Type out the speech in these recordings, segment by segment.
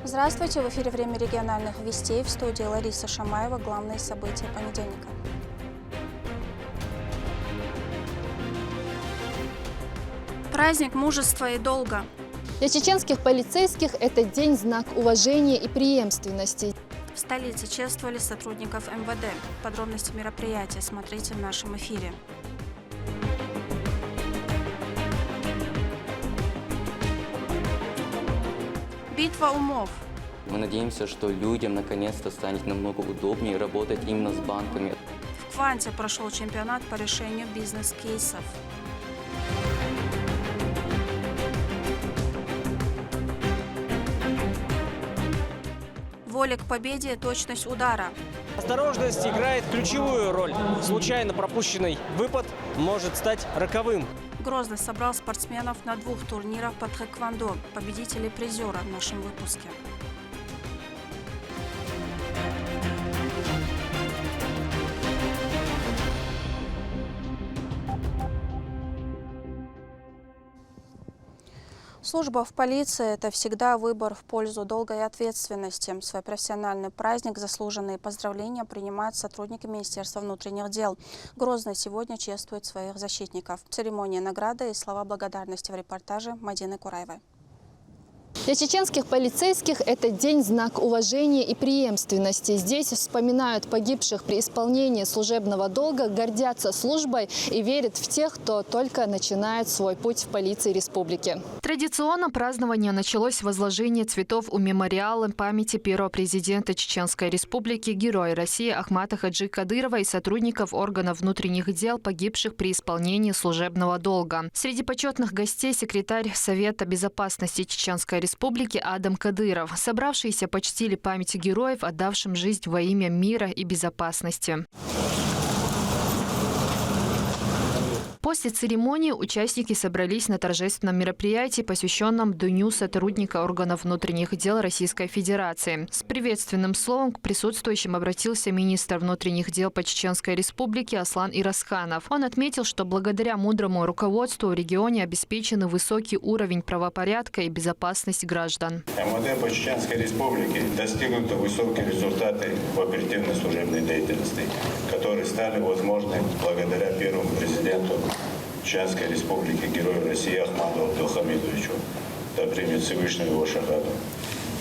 Здравствуйте! В эфире «Время региональных вестей», в студии Лариса Шамаева. Главные события понедельника. Праздник мужества и долга. Для чеченских полицейских это день знак уважения и преемственности. В столице чествовали сотрудников МВД. Подробности мероприятия смотрите в нашем эфире. Битва умов. Мы надеемся, что людям наконец-то станет намного удобнее работать именно с банками. В Кванте прошел чемпионат по решению бизнес-кейсов. Воля к победе, точность удара. Осторожность играет ключевую роль. Случайно пропущенный выпад может стать роковым. Грозный собрал спортсменов на 2 турнирах по тхэквондо. Победители призера в нашем выпуске. Служба в полиции – это всегда выбор в пользу долга и ответственности. Свой профессиональный праздник, заслуженные поздравления принимают сотрудники Министерства внутренних дел. Грозный сегодня чествует своих защитников. Церемония награды и слова благодарности в репортаже Мадины Кураевой. Для чеченских полицейских это день знак уважения и преемственности. Здесь вспоминают погибших при исполнении служебного долга, гордятся службой и верят в тех, кто только начинает свой путь в полиции республики. Традиционно празднование началось с возложения цветов у мемориала памяти первого президента Чеченской Республики, героя России Ахмата Хаджи Кадырова и сотрудников органов внутренних дел, погибших при исполнении служебного долга. Среди почетных гостей секретарь Совета безопасности Чеченской Республики Адам Кадыров. Собравшиеся почтили память героев, отдавшим жизнь во имя мира и безопасности. После церемонии участники собрались на торжественном мероприятии, посвященном Дню сотрудника органов внутренних дел Российской Федерации. С приветственным словом к присутствующим обратился министр внутренних дел по Чеченской Республике Аслан Ирасханов. Он отметил, что благодаря мудрому руководству в регионе обеспечен высокий уровень правопорядка и безопасность граждан. МВД по Чеченской Республике достигнуты высокие результаты в оперативной служебной деятельности, которые стали возможны благодаря первому президенту Чеченской Республики, герою России Ахмаду Абдулхамидовичу. Да примет Всевышний его шахаду.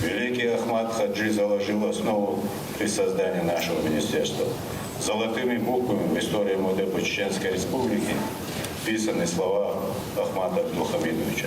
Великий Ахмат Хаджи заложил основу при создании нашего министерства. Золотыми буквами в истории МВД по Чеченской Республике вписаны слова Ахмата Абдулхамидовича,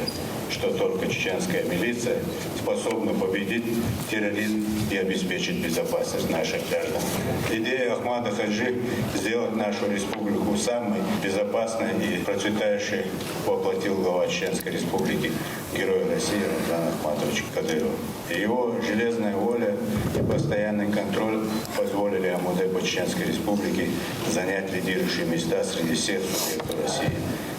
что только чеченская милиция способна победить терроризм и обеспечить безопасность наших граждан. Идея Ахмата Хаджи сделать нашу республику самой безопасной и процветающей воплотил глава Чеченской Республики, герой России Рамзан Ахматович Кадыров. Его железная воля и постоянный контроль позволили МВД по Чеченской Республике занять лидирующие места среди всех субъектов России.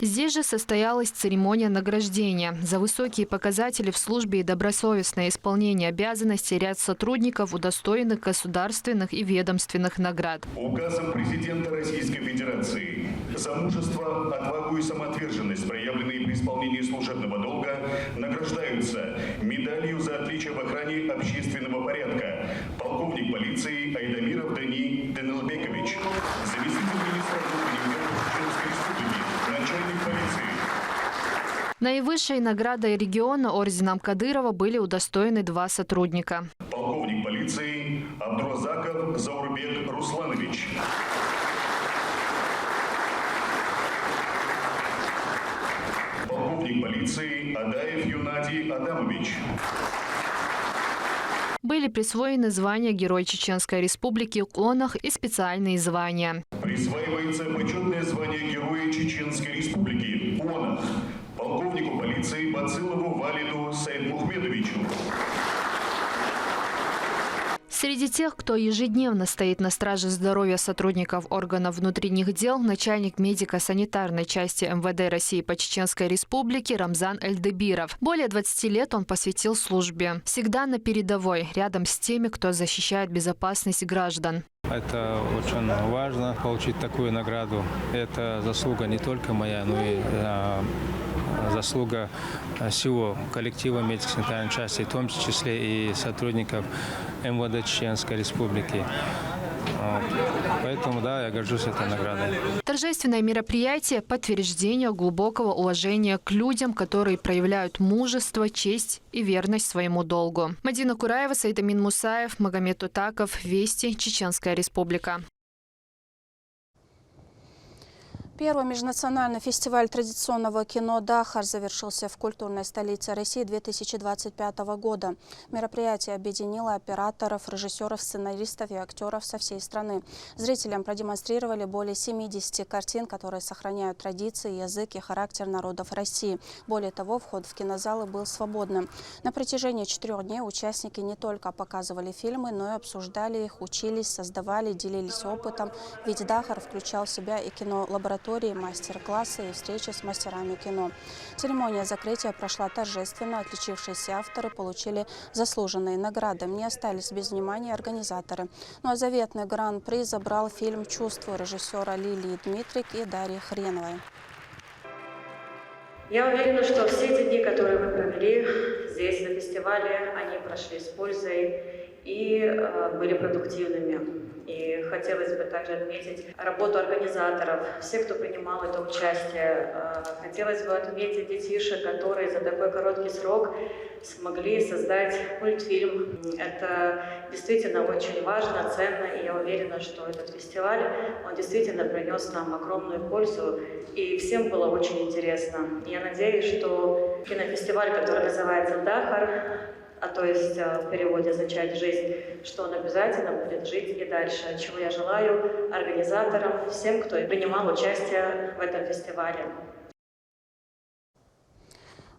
Здесь же состоялась церемония награждения. За высокие показатели в службе и добросовестное исполнение обязанностей ряд сотрудников удостоенных государственных и ведомственных наград. Указом президента Российской Федерации за мужество, отвагу и самоотверженность, проявленные при исполнении служебного долга, награждаются медалью за отличие в охране общественного порядка полковник полиции Айдамиров Дани Денелбекович, заместитель министра внутренних дел Чеченской Республики, начальник полиции. Наивысшей наградой региона орденом Кадырова были удостоены 2 сотрудника. Полковник полиции Абдуразаков Заурбек Русланович. Полковник полиции Адаев Юнадий Адамович. Были присвоены звания Герой Чеченской Республики, ОНАХ и специальные звания. Присваивается почетное звание Героя Чеченской Республики ОНАХ полковнику полиции Бацилову Валиду Саидмухмедовичу. Среди тех, кто ежедневно стоит на страже здоровья сотрудников органов внутренних дел, начальник медико-санитарной части МВД России по Чеченской Республике Рамзан Эльдебиров. Более 20 лет он посвятил службе. Всегда на передовой, рядом с теми, кто защищает безопасность граждан. Это очень важно, получить такую награду. Это заслуга не только моя, но и заслуга всего коллектива медико-санитарной части, в том числе и сотрудников МВД Чеченской Республики. Поэтому, да, я горжусь этой наградой. Торжественное мероприятие – подтверждение глубокого уважения к людям, которые проявляют мужество, честь и верность своему долгу. Мадина Кураева, Саид Амин Мусаев, Магомед Утаков, Вести, Чеченская Республика. Первый межнациональный фестиваль традиционного кино «Дахар» завершился в культурной столице России 2025 года. Мероприятие объединило операторов, режиссеров, сценаристов и актеров со всей страны. Зрителям продемонстрировали более 70 картин, которые сохраняют традиции, язык и характер народов России. Более того, вход в кинозалы был свободным. На протяжении 4 дней участники не только показывали фильмы, но и обсуждали их, учились, создавали, делились опытом. Ведь «Дахар» включал в себя и кинолабораторию, мастер-классы и встречи с мастерами кино. Церемония закрытия прошла торжественно. Отличившиеся авторы получили заслуженные награды. Не остались без внимания организаторы. Ну а заветный гран-при забрал фильм «Чувство» режиссера Лилии Дмитрик и Дарьи Хреновой. Я уверена, что все эти дни, которые мы провели здесь, на фестивале, они прошли с пользой и были продуктивными. И хотелось бы также отметить работу организаторов, всех, кто принимал это участие. Хотелось бы отметить детишек, которые за такой короткий срок смогли создать мультфильм. Это действительно очень важно, ценно, и я уверена, что этот фестиваль, он действительно принес нам огромную пользу, и всем было очень интересно. Я надеюсь, что кинофестиваль, который называется «Дахар», то есть в переводе означает «жизнь», что он обязательно будет жить и дальше, чего я желаю организаторам, всем, кто принимал участие в этом фестивале.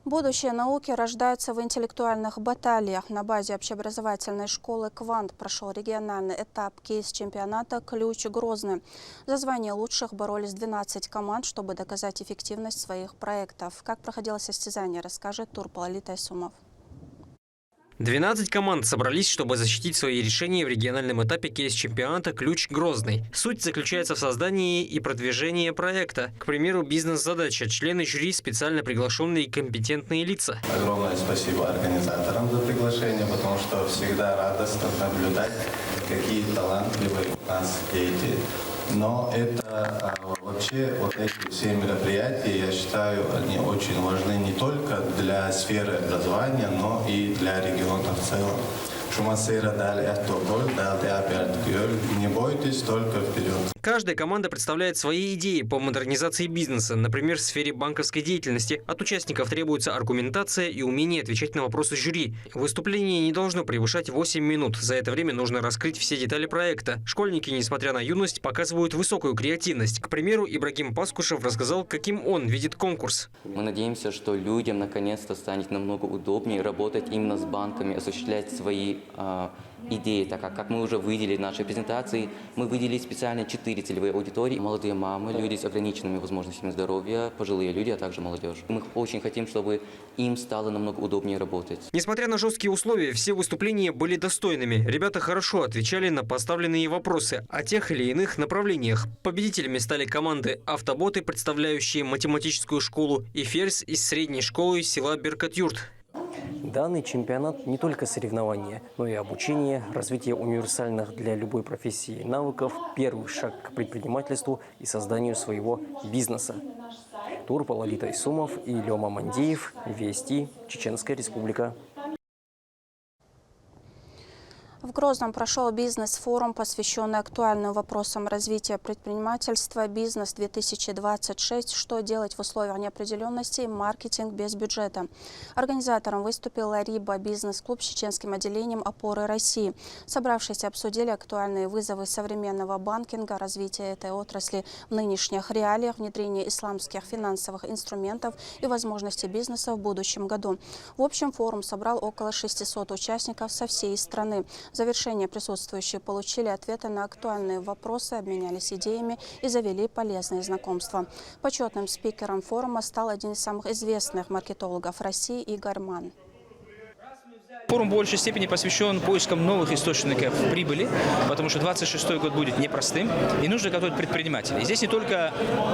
Будущее науки рождается в интеллектуальных баталиях. На базе общеобразовательной школы «Квант» прошел региональный этап кейс-чемпионата «Ключ Грозный». За звание лучших боролись 12 команд, чтобы доказать эффективность своих проектов. Как проходило состязание, расскажет Турпал Тайсумов. 12 команд собрались, чтобы защитить свои решения в региональном этапе кейс-чемпионата «Ключ Грозный». Суть заключается в создании и продвижении проекта. К примеру, бизнес-задача, члены жюри, специально приглашенные компетентные лица. Огромное спасибо организаторам за приглашение, потому что всегда радостно наблюдать, какие талантливые у нас дети. Но это вообще вот эти все мероприятия, я считаю, они очень важны не только для сферы образования, но и для региона в целом. Не бойтесь, только вперед. Каждая команда представляет свои идеи по модернизации бизнеса, например, в сфере банковской деятельности. От участников требуется аргументация и умение отвечать на вопросы жюри. Выступление не должно превышать 8 минут. За это время нужно раскрыть все детали проекта. Школьники, несмотря на юность, показывают высокую креативность. К примеру, Ибрагим Паскушев рассказал, каким он видит конкурс. Мы надеемся, что людям наконец-то станет намного удобнее работать именно с банками, осуществлять свои идеи, так как мы уже выделили в нашей презентации, мы выделили специально 4 целевые аудитории: молодые мамы, люди с ограниченными возможностями здоровья, пожилые люди, а также молодежь. Мы очень хотим, чтобы им стало намного удобнее работать. Несмотря на жесткие условия, все выступления были достойными. Ребята хорошо отвечали на поставленные вопросы о тех или иных направлениях. Победителями стали команды «Автоботы», представляющие математическую школу, и «Ферзь» из средней школы села Беркат-Юрт. Данный чемпионат не только соревнования, но и обучение, развитие универсальных для любой профессии навыков, первый шаг к предпринимательству и созданию своего бизнеса. Турпал Тайсумов и Лёма Мандеев, Вести, Чеченская Республика. В Грозном прошел бизнес-форум, посвященный актуальным вопросам развития предпринимательства «Бизнес-2026. Что делать в условиях неопределенности? Маркетинг без бюджета». Организатором выступил Риба бизнес-клуб с чеченским отделением «Опоры России». Собравшиеся обсудили актуальные вызовы современного банкинга, развитие этой отрасли в нынешних реалиях, внедрение исламских финансовых инструментов и возможности бизнеса в будущем году. В общем, форум собрал около 600 участников со всей страны. В завершение присутствующие получили ответы на актуальные вопросы, обменялись идеями и завели полезные знакомства. Почетным спикером форума стал один из самых известных маркетологов России Игорь Ман. Форум в большей степени посвящен поискам новых источников прибыли, потому что 26-й год будет непростым, и нужно готовить предпринимателей. Здесь не только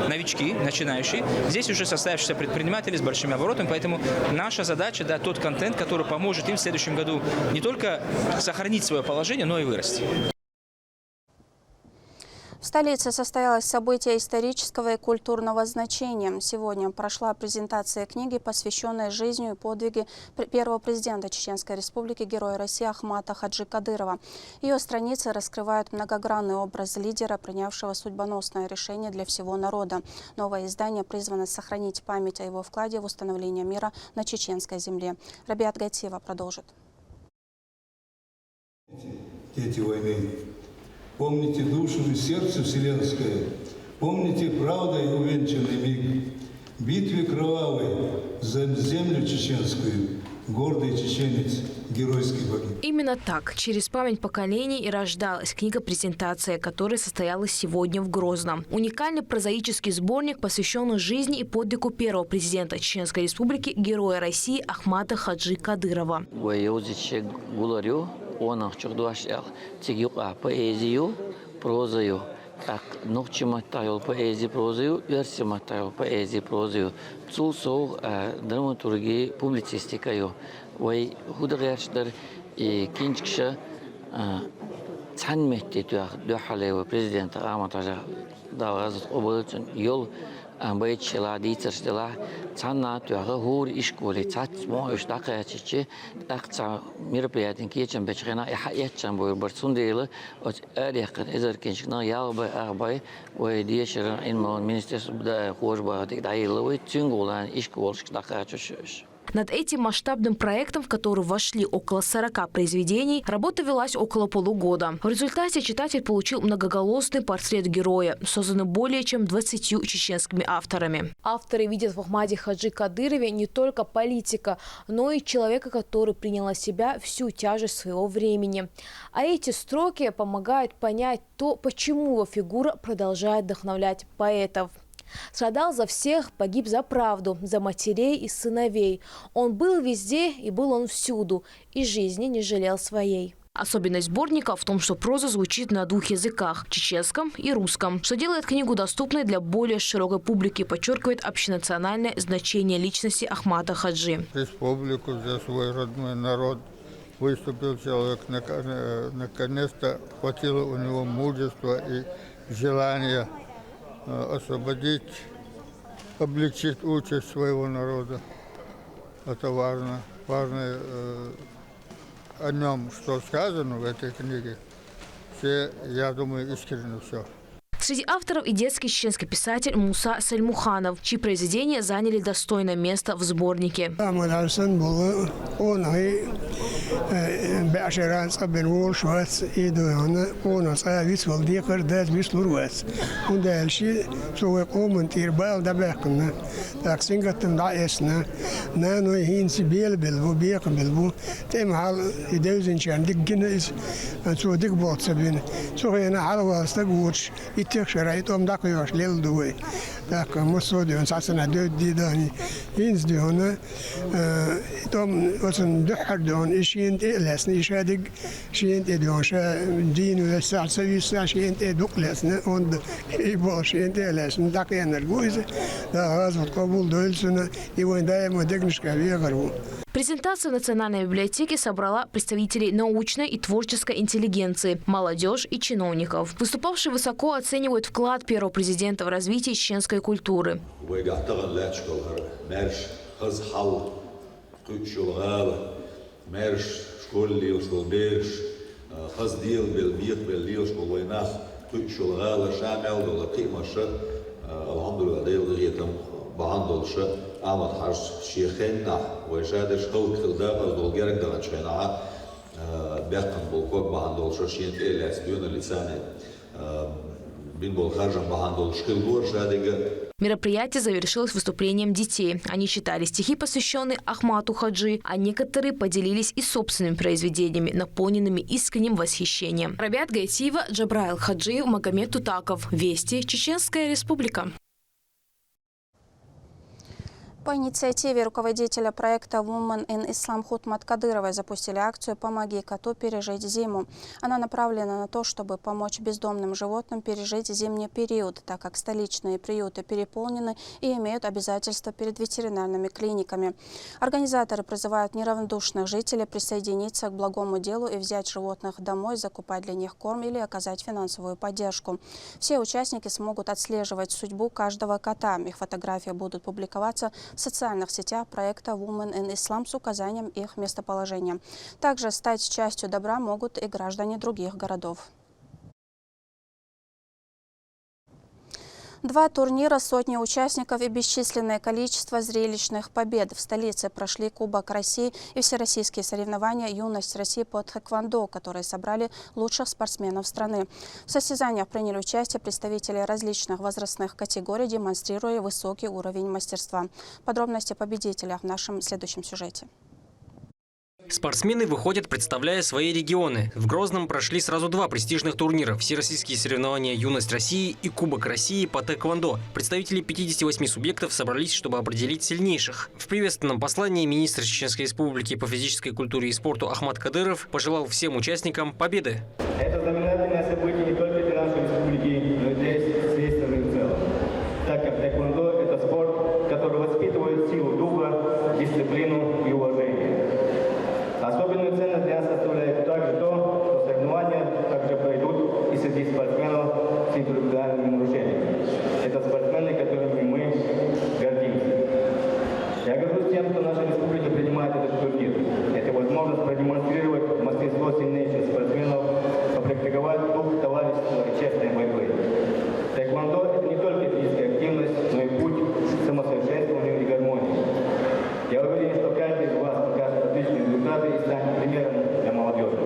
новички, начинающие, здесь уже состоявшиеся предприниматели с большими оборотами, поэтому наша задача дать тот контент, который поможет им в следующем году не только сохранить свое положение, но и вырасти. В столице состоялось событие исторического и культурного значения. Сегодня прошла презентация книги, посвященной жизни и подвиги первого президента Чеченской Республики, Героя России Ахмата Хаджи Кадырова. Ее страницы раскрывают многогранный образ лидера, принявшего судьбоносное решение для всего народа. Новое издание призвано сохранить память о его вкладе в установление мира на чеченской земле. Рабиат Гатиева продолжит. Дети войны. Помните душу и сердце вселенское, помните правдой увенчанный миг, битве кровавой за землю чеченскую, гордый чеченец геройский погиб. Именно так, через память поколений и рождалась книга-презентация, которая состоялась сегодня в Грозном. Уникальный прозаический сборник, посвященный жизни и подвигу первого президента Чеченской Республики, Героя России Ахмата Хаджи Кадырова. Ona çocuklar çekiyor poeziyu, prozayı. Так, ночи матаю поэзии, прозаю, версии матаю поэзии, прозаю. Цусов драматургии, публицистикаю. Вай художественный и кинчкша цанметти дуахалева президента Ахмата даваз обладен йол Байчела, дитсерстела, цанна, туага хур ишколи, цатмо, иштакаячичи, такца мероприятия, кичен бечрена, и хаячен бой барсундела, от эрехкан изеркинчна, ялбай, арбай, ой диешерен инмон министерство да хожба, дайловый, цюнголан, ишколш, такачуш. Над этим масштабным проектом, в который вошли около 40 произведений, работа велась около полугода. В результате читатель получил многоголосный портрет героя, созданный более чем 20 чеченскими авторами. Авторы видят в Ахмате Хаджи Кадырове не только политика, но и человека, который принял на себя всю тяжесть своего времени. А эти строки помогают понять то, почему его фигура продолжает вдохновлять поэтов. Страдал за всех, погиб за правду, за матерей и сыновей. Он был везде и был он всюду, и жизни не жалел своей. Особенность сборника в том, что проза звучит на двух языках – чеченском и русском, что делает книгу доступной для более широкой публики, подчеркивает общенациональное значение личности Ахмата Хаджи. Республику за свой родной народ выступил человек, наконец-то хватило у него мужества и желания освободить, облегчить участь своего народа. Это важно. Важно о нем, что сказано в этой книге. Все, я думаю, искренне все. Среди авторов и детский чеченский писатель Муса Сальмуханов, чьи произведения заняли достойное место в сборнике. Тех шарайтом дакуешь лелдуй, так мусодион сасна додидани инздиона, том осен духардон ишинт элесни шадиг шинт эдон ша дину сасависа шинт эдуклесне он ибо шинт элесн так энергуиз, да азот кабул дойлсуна и войдаемо дегнишка вегару. Презентация в Национальной библиотеке собрала представителей научной и творческой интеллигенции, молодежь и чиновников. Выступавшие высоко оценивают вклад первого президента в развитие чеченской культуры. بهندلش آمد هرش شیخن نه ویشادش خود خلدا از دلگرگ دارن شینها بیاکن بولکوک بهندلش شینت ایلیس بیون لیسانه бин бол харжам бахандол шкилгор шадега. Мероприятие завершилось выступлением детей. Они читали стихи, посвященные Ахмату Хаджи, а некоторые поделились и собственными произведениями, наполненными искренним восхищением. Рабиат Гайтиева, Джабраил Хаджиев, Магомед Тутаков. Вести. Чеченская Республика. По инициативе руководителя проекта Women in Islam Хутмат Кадыровой запустили акцию «Помоги коту пережить зиму». Она направлена на то, чтобы помочь бездомным животным пережить зимний период, так как столичные приюты переполнены и имеют обязательства перед ветеринарными клиниками. Организаторы призывают неравнодушных жителей присоединиться к благому делу и взять животных домой, закупать для них корм или оказать финансовую поддержку. Все участники смогут отслеживать судьбу каждого кота. Их фотографии будут публиковаться в социальных сетях проекта Women in Islam с указанием их местоположения. Также стать частью добра могут и граждане других городов. 2 турнира, сотни участников и бесчисленное количество зрелищных побед. В столице прошли Кубок России и всероссийские соревнования «Юность России» по тхэквондо, которые собрали лучших спортсменов страны. В состязаниях приняли участие представители различных возрастных категорий, демонстрируя высокий уровень мастерства. Подробности о победителях в нашем следующем сюжете. Спортсмены выходят, представляя свои регионы. В Грозном прошли сразу 2 престижных турнира – всероссийские соревнования «Юность России» и Кубок России по тхэквондо. Представители 58 субъектов собрались, чтобы определить сильнейших. В приветственном послании министр Чеченской Республики по физической культуре и спорту Ахмат Кадыров пожелал всем участникам победы. Это знаменательное событие не только для нашей республики, но и для всей страны в целом. Так как тхэквондо – это спорт, который воспитывает силу духа, дисциплину и уважение. Особенную ценность для нас составляет также то, что соревнования также пройдут и среди спортсменов с индивидуальными нарушениями. Это спортсмены, которыми мы гордимся. Я горжусь тем, что наша республика принимает этот турнир. Это возможность продемонстрировать мастерство сильнейших спортсменов, попрактиковать дух товарищества и честной борьбы. Тхэквондо – это не только физическая активность, но и путь к самосовершенствованию и гармонии. Я уверен, что каждый из вас покажет отличные результаты и станет примером для молодежи.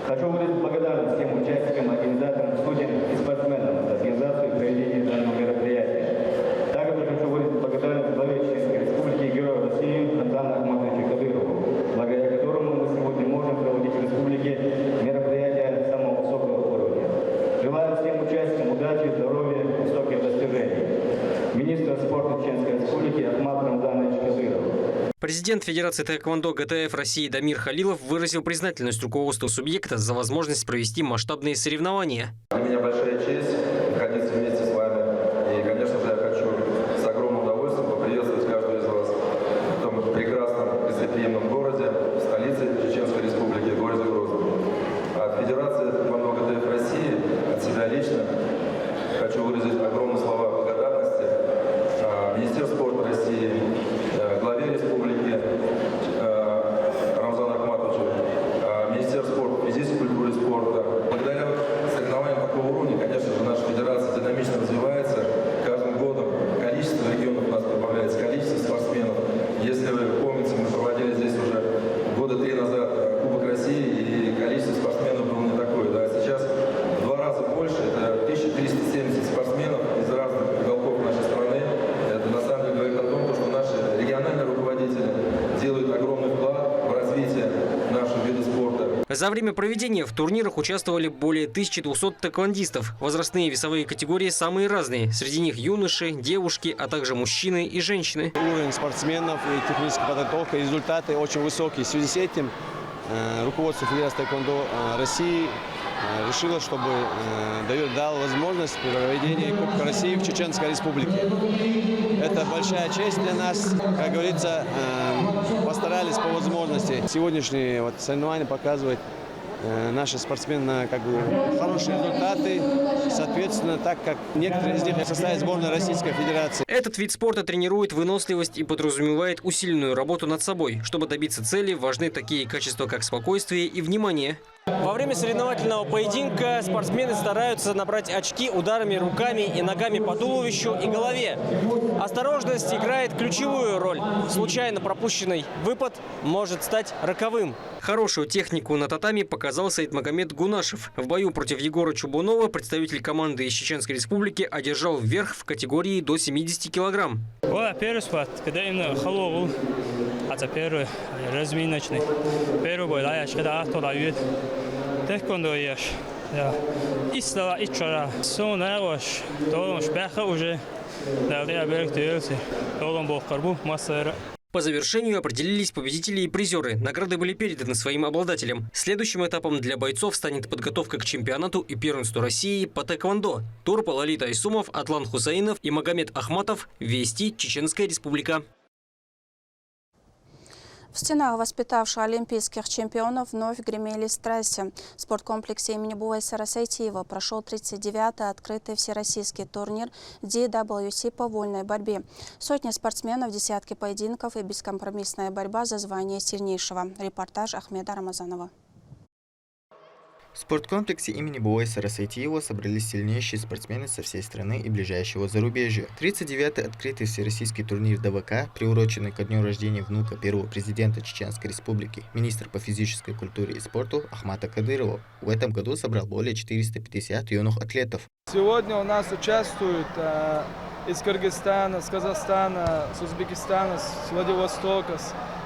Хочу выразить благодарность всем участникам, организаторам, судьям и спортсменам за организацию и проведение данного мероприятия. Также хочу выразить благодарность главе Чеченской Республики и Герою России Рамзану Ахматовичу Кадырову, благодаря которому мы сегодня можем проводить в республике мероприятия самого высокого уровня. Желаю всем участникам удачи, здоровья, высоких достижений. Министр спорта Чеченской Республики Ахмат Рамзанович Кадыров. Президент Федерации тхэквондо ГТФ России Дамир Халилов выразил признательность руководству субъекта за возможность провести масштабные соревнования. Для меня большая честь находиться вместе с вами. И, конечно же, я хочу с огромным удовольствием поприветствовать каждого из вас в том прекрасном гостеприимном городе, столице Чеченской Республики, городе Грозном. От Федерации тхэквондо ГТФ России, от себя лично, хочу выразить огромные слова благодарности Министерству спорта России, главе республики Рамзану Ахматовичу, Министерству спорта, физической культуры и спорта. Благодаря соревнованиям такого уровня, конечно же, наша федерация динамично развивается. Каждым годом количество регионов у нас прибавляется, количество спортсменов. Если вы помните, мы проводили здесь уже года 3 назад Кубок России, и количество спортсменов было не такое. Да? Сейчас в 2 раза больше, это 1370 спортсменов из разных уголков нашей страны. Это на самом деле говорит о том, что наши региональные руководители делают огромный вклад в развитие нашего вида спорта. За время проведения в турнирах участвовали более 1200 тхэквондистов. Возрастные весовые категории самые разные. Среди них юноши, девушки, а также мужчины и женщины. Уровень спортсменов и техническая подготовка, результаты очень высокие. В связи с этим руководство Федерации тхэквондо России решило, чтобы дал возможность проведения Кубка России в Чеченской Республике. Это большая честь для нас. Как говорится, постарались по возможности. Сегодняшние соревнования показывают наши спортсмены хорошие результаты, соответственно, так как некоторые из них составят сборную Российской Федерации. Этот вид спорта тренирует выносливость и подразумевает усиленную работу над собой. Чтобы добиться цели, важны такие качества, как спокойствие и внимание. Во время соревновательного поединка спортсмены стараются набрать очки ударами руками и ногами по туловищу и голове. Осторожность играет ключевую роль. Случайно пропущенный выпад может стать роковым. Хорошую технику на татами показал Саидмагомед Гунашев. В бою против Егора Чубунова представитель команды из Чеченской Республики одержал верх в категории до 70 килограмм. Первый спорт, когда именно холовый, это первый разминочный. Первый бой, когда автолавит. Тхэквондо ешь. И стала и вчера. Сон нарож, то бяха уже По завершению определились победители и призеры. Награды были переданы своим обладателям. Следующим этапом для бойцов станет подготовка к чемпионату и первенству России по тэквондо. Турпал Алита Айсумов, Атлан Хусаинов и Магомед Ахматов. Вести, Чеченская Республика. В стенах воспитавших олимпийских чемпионов вновь гремели страсти. В спорткомплексе имени Бувайса Расайтиева прошел 39-й открытый всероссийский турнир DWC по вольной борьбе. Сотни спортсменов, десятки поединков и бескомпромиссная борьба за звание сильнейшего. Репортаж Ахмеда Рамазанова. В спорткомплексе имени Бувайса Расайтиева собрались сильнейшие спортсмены со всей страны и ближайшего зарубежья. 39-й открытый всероссийский турнир ДВК, приуроченный ко дню рождения внука первого президента Чеченской Республики, министра по физической культуре и спорту Ахмата Кадырова, в этом году собрал более 450 юных атлетов. Сегодня у нас участвуют из Кыргызстана, с Казахстана, с Узбекистана, с Владивостока,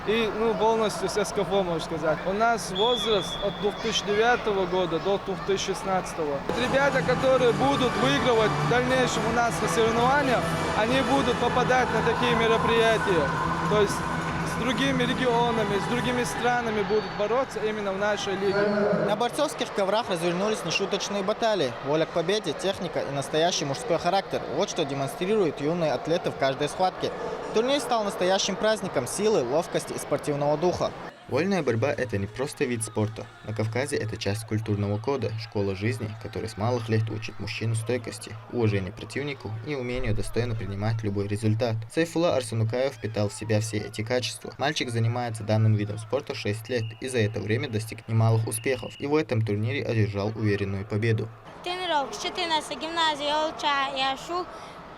и полностью с СКФО, можно сказать. У нас возраст от 2009 года до 2016. Ребята, которые будут выигрывать в дальнейшем у нас на соревнованиях, они будут попадать на такие мероприятия. То есть с другими регионами, с другими странами будут бороться именно в нашей лиге. На борцовских коврах развернулись нешуточные баталии. Воля к победе, техника и настоящий мужской характер. Вот что демонстрируют юные атлеты в каждой схватке. Турнир стал настоящим праздником силы, ловкости и спортивного духа. Вольная борьба – это не просто вид спорта. На Кавказе это часть культурного кода, школа жизни, которая с малых лет учит мужчину стойкости, уважению противнику и умению достойно принимать любой результат. Сайфулла Арсенукаев впитал в себя все эти качества. Мальчик занимается данным видом спорта 6 лет и за это время достиг немалых успехов. И в этом турнире одержал уверенную победу.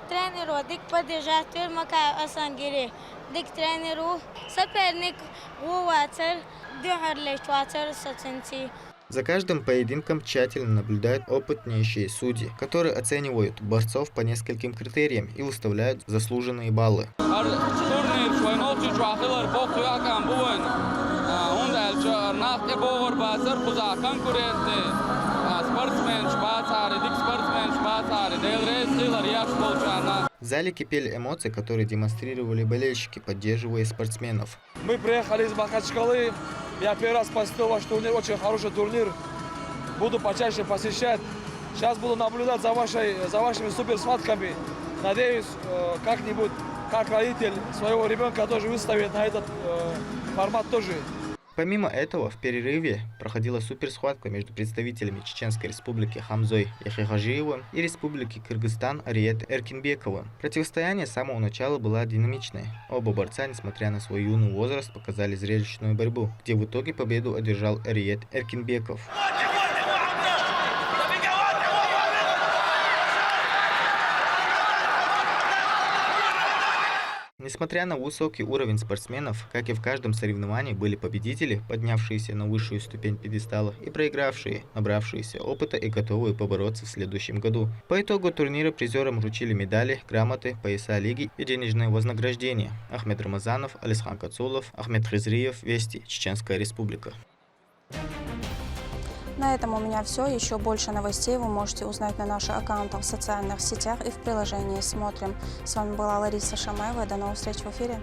Тренеру дик поддержать макай асангири, дик тренеру соперник вуацер дюхарлей чуацер саценси. За каждым поединком тщательно наблюдают опытнейшие судьи, которые оценивают борцов по нескольким критериям и выставляют заслуженные баллы. В зале кипели эмоции, которые демонстрировали болельщики, поддерживая спортсменов. Мы приехали из Махачкалы. Я первый раз посетил ваш турнир, очень хороший турнир. Буду почаще посещать. Сейчас буду наблюдать за вашими суперсхватками. Надеюсь, как-нибудь, как родитель своего ребенка тоже выставит на этот формат тоже. Помимо этого, в перерыве проходила суперсхватка между представителями Чеченской Республики Хамзой Яхихажиевым и Республики Кыргызстан Ариет Эркинбековым. Противостояние с самого начала было динамичное. Оба борца, несмотря на свой юный возраст, показали зрелищную борьбу, где в итоге победу одержал Ариет Эркинбеков. Несмотря на высокий уровень спортсменов, как и в каждом соревновании, были победители, поднявшиеся на высшую ступень пьедестала, и проигравшие, набравшиеся опыта и готовые побороться в следующем году. По итогу турнира призерам вручили медали, грамоты, пояса лиги и денежное вознаграждение. Ахмед Рамазанов, Алисхан Кацулов, Ахмед Хизриев, Вести, Чеченская Республика. На этом у меня все. Еще больше новостей вы можете узнать на наших аккаунтах в социальных сетях и в приложении «Смотрим». С вами была Лариса Шамаева. До новых встреч в эфире.